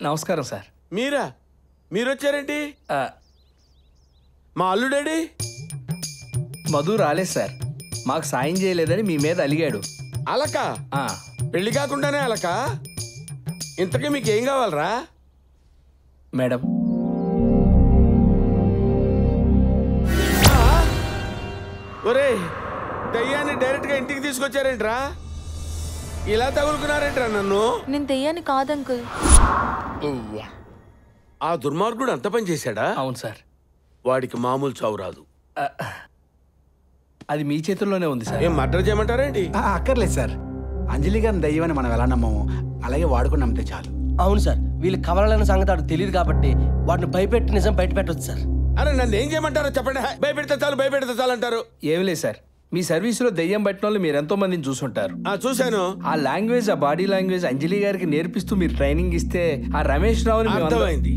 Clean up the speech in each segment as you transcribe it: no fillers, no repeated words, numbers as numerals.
నమస్కారం సార్. మీరు వచ్చారేంటి? మా అల్లుడేడి? మధు రాలేదు సార్. మాకు సాయం చేయలేదని మీ మీద అలిగాడు. అలక? పెళ్లి కాకుండానే అలక? ఇంతకీ మీకు ఏం కావాలరా? మేడం, ఒరే దయ్యాన్ని డైరెక్ట్ గా ఇంటికి తీసుకొచ్చారేంట్రా? ఇలా తగులుకున్నారేంట్రా నన్ను? నేను దయ్యాన్ని కాదు అంకుల్. ఆ దుర్మార్గుడు అంత పని చేశాడా? అవును సార్. వాడికి మామూలు చావు రాదు. అది మీ చేతుల్లోనే ఉంది సార్. ఏం మర్డర్ చేయమంటారేంటి? అక్కర్లేదు సార్. అంజలి గారిని దయ్యమని మనం ఎలా నమ్మము అలాగే వాడుకుని నమ్మితే చాలు. అవును సార్, వీళ్ళు కవలాలన్న సంగతి వాడికి తెలియదు కాబట్టి వాటిని భయపెట్టి నిజం బయట పెట్టవచ్చు సార్. అరే నన్ను ఏం చేయమంటారో చెప్పండి. భయపెడితే చాలు అంటారు. ఏమి లేదు సార్, మీ సర్వీసులో దెయ్యం పట్టిన వాళ్ళు మీరు ఎంతో మందిని చూసుంటారు. చూశాను. ఆ లాంగ్వేజ్, ఆ బాడీ లాంగ్వేజ్ అంజలి గారికి నేర్పిస్తూ మీరు ట్రైనింగ్ ఇస్తే ఆ రమేష్ రావుని అర్థమైంది.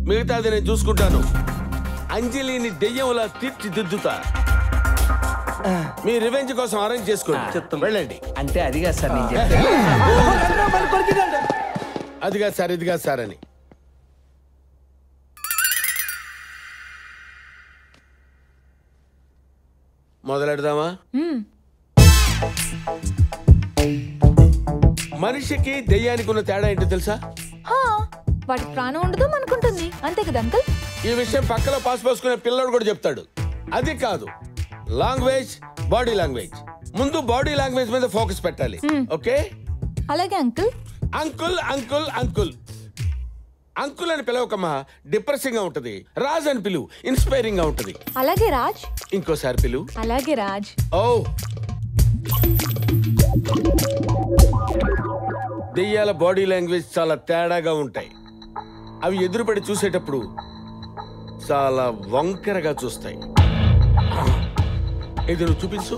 మిగతాది నేను చూసుకుంటాను. అంజలిని దెయ్యంలా తీర్చిదిద్దుతా. మీ రివెంజ్ కోసం అరేంజ్ చేసుకోండి. వెళ్ళండి. అంటే అది కాదు సార్, నేను అది కాదు సార్, ఇది కాదు సార్ అని. మొదలెడదామా? మనిషికి దెయ్యానికి ఉన్న తేడా ఏంటో తెలుసా? వాటి ప్రాణం ఉండదు మనకుంటుంది, అంతే కదా అంకుల్? ఈ విషయం పక్కలో పాస్ పోసుకునే పిల్లడు కూడా చెప్తాడు. అది కాదు, లాంగ్వేజ్, బాడీ లాంగ్వేజ్. ముందు బాడీ లాంగ్వేజ్ మీద ఫోకస్ పెట్టాలి. ఓకే? అలాగే uncle. Uncle uncle uncle uncle అని పిలవకమ్మా, డిప్రెసింగ్ గా ఉంటది. రాజ్ అని పిలువు, ఇన్స్పైరింగ్ గా ఉంటది. అలాగే రాజ్. ఇంకోసారి పిలువు. అలాగే రాజ్. ఓ దెయ్యాల బాడీ లాంగ్వేజ్ చాలా తేడాగా ఉంటాయి. అవి ఎదురుపడి చూసేటప్పుడు చాలా వంకరగా చూస్తాయి. ఇది నువ్వు చూపించు.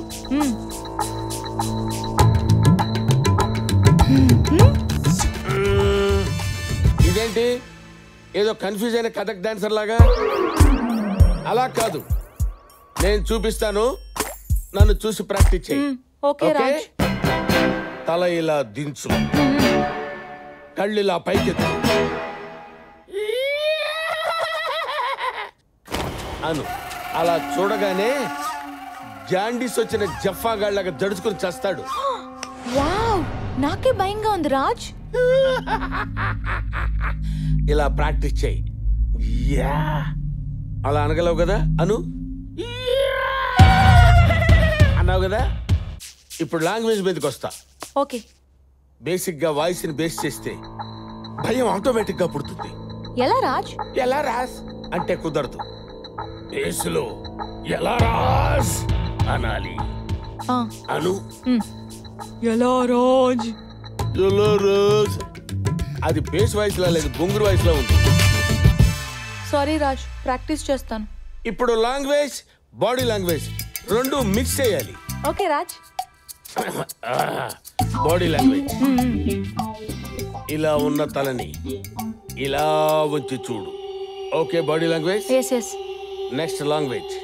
ఇదేంటి ఏదో కన్ఫ్యూజ్ అయిన కథక్ డాన్సర్ లాగా? అలా కాదు, నేను చూపిస్తాను, నన్ను చూసి ప్రాక్టీస్ చేయి. ఓకే రాజ్. తల ఇలా దించు, కళ్ళు ఇలా పైకెత్తు అను. అలా చూడగానే జాండీస్ వచ్చిన జఫాగాళ్ళగా జడుచుకుని చేస్తాడు. వావ్, నాకే భయంగా ఉంది రాజ్. ఇలా ప్రాక్టీస్ చేయి. అలా అనగలవు కదా అను. అన్నావు కదా. ఇప్పుడు లాంగ్వేజ్ మీదకి వస్తా. ఓకే. బేసిక్ గా వాయిస్ ని బేస్ చేస్తే భయం ఆటోమేటిక్ గా పుడుతుంది. ఎలా రాజ్? ఎలా రాజ్ అంటే కుదరదు. బేస్లో ఎలా రాజ్ అనాలి. అను. ఎలా రాజ్? ఎలా రాజ్. అది బేస్ వాయిస్ లా లేదు, బొంగురు వాయిస్ లా ఉంది. సారీ రాజ్, ప్రాక్టీస్ చేస్తాను. ఇప్పుడు లాంగ్వేజ్, బాడీ లాంగ్వేజ్ రెండు మిక్స్ చేయాలి. ఓకే రాజ్. Body language. ఇలా ఉన్న తలని ఇలా వచ్చి చూడు. Okay body language. Yes yes. Next language.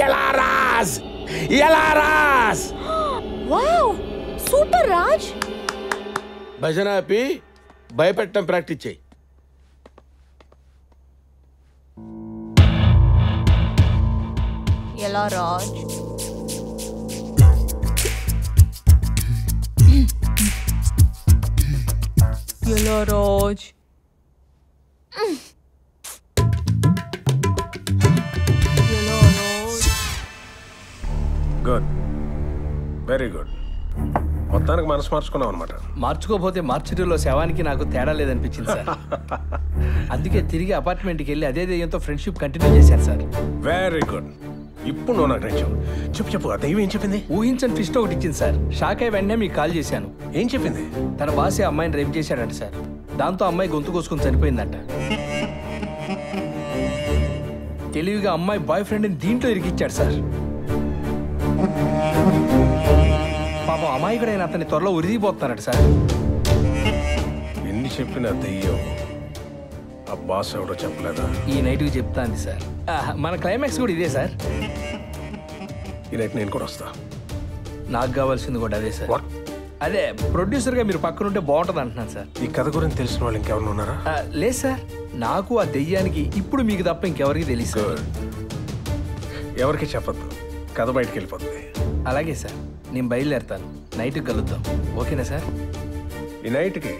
ఎలా రాజ్, ఎలా రాజ్. Wow, super Raj. భజన ఆపి భయపెట్టడం ప్రాక్టీస్ చేయి. ఎలా రాజ్? ఎలా రాజ్? ఎలా రాజ్? Good, very good. మొత్తానికి మనసు మార్చుకున్నావు అనమాట. మార్చుకోపోతే మార్చురీలో శవానికి నాకు తేడా లేదనిపించింది సార్. అందుకే తిరిగి అపార్ట్మెంట్కి వెళ్ళి అదే దెయ్యంతో ఫ్రెండ్షిప్ కంటిన్యూ చేశాను సార్. Very good. ఇప్పుడు నువ్వు నాకు నచ్చావు. చెప్పు, ఆ దయ్యం ఏం చెప్పింది? ఊహించని ట్విస్ట్ ఒకటి ఇచ్చింది సార్. షాక్ అయి వెంటనే మీకు కాల్ చేశాను. ఏం చెప్పింది? తన బాసే అమ్మాయిని రేప్ చేశాడంట సార్. దాంతో అమ్మాయి గొంతు కోసుకుని చనిపోయిందంట. తెలివిగా అమ్మాయి బాయ్ ఫ్రెండ్ని దీంట్లో ఇరికిచ్చాడు సార్. పాపం అమాయకుడైన అతని త్వరలో ఉరిదిపోతున్నాడు సార్. ఎన్ని చెప్పిన దెయ్యం ఆ బాస్ ఎవడో చెప్పలేదా? ఈ నైట్కి చెప్తాంది సార్. మన క్లైమాక్స్ కూడా ఇదే సార్. ఈ నైట్ నేను కూడా వస్తా. నాకు కావాల్సింది కూడా అదే సార్. What? అదే ప్రొడ్యూసర్గా మీరు పక్కన ఉంటే బాగుంటుంది అంటున్నాను సార్. ఈ కథ గురించి తెలిసిన వాళ్ళు ఇంకెవరు ఉన్నారా? లేదు సార్, నాకు ఆ దెయ్యానికి ఇప్పుడు మీకు తప్ప ఇంకెవరికి తెలియదు సార్. ఎవరికి చెప్పద్దు, కథ బయటకు వెళ్ళిపోతుంది. అలాగే సార్, నేను బయలుదేరుతాను. నైట్కి కలుద్దాం, ఓకేనా సార్? ఈ నైట్కి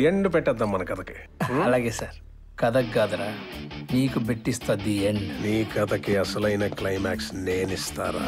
ఎండ్ పెట్టేద్దాం మన కథకి. అలాగే సార్. కథకు కాదరా, నీకు పెట్టిస్తుంది ఎండ్. నీ కథకి అసలైన క్లైమాక్స్ నేనిస్తారా?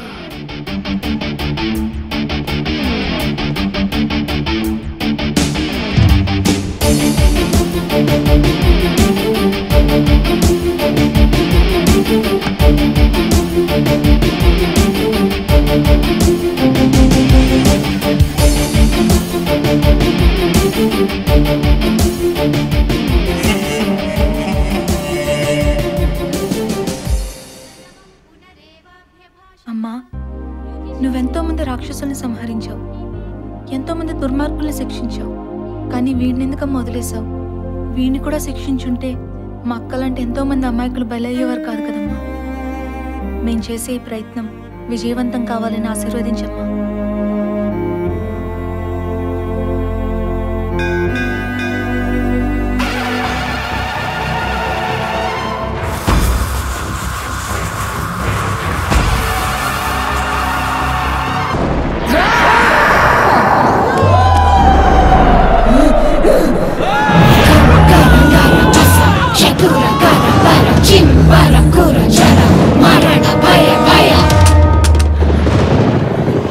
అమ్మా, నువ్వెంతో మంది రాక్షసుల్ని సంహరించావు, ఎంతో మంది దుర్మార్గుల్ని శిక్షించావు. కానీ వీడిని ఎందుకమ్మా వదిలేసావు? వీడిని కూడా శిక్షించుంటే మా అక్కలాంటి ఎంతో మంది అమాయకులు బలయ్యేవారు కాదు కదమ్మా. మేం చేసే ఈ ప్రయత్నం విజయవంతం కావాలని ఆశీర్వదించమ్మా.